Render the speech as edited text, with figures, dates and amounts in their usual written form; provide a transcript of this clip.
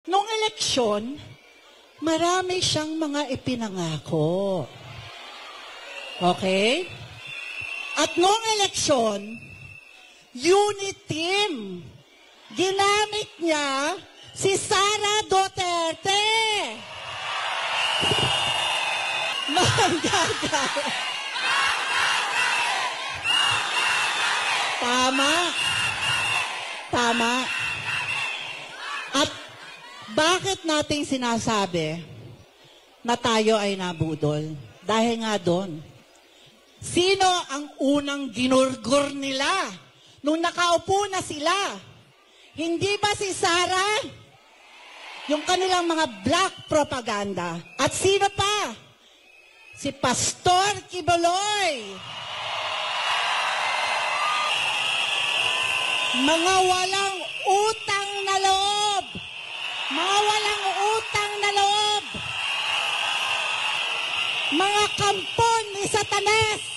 Nung eleksyon, marami siyang mga ipinangako. Okay? At nung eleksyon, unit team. Ginamit niya si Sara Duterte. Tama. Tama. At bakit nating sinasabi na tayo ay nabudol? Dahil nga doon. Sino ang unang ginurgur nila nung nakaupo na sila? Hindi ba si Sara? Yung kanilang mga black propaganda. At sino pa? Si Pastor Quiboloy. Mga walang utang na loob. Mga walang utang na loob. Mga kampon ni Satanas.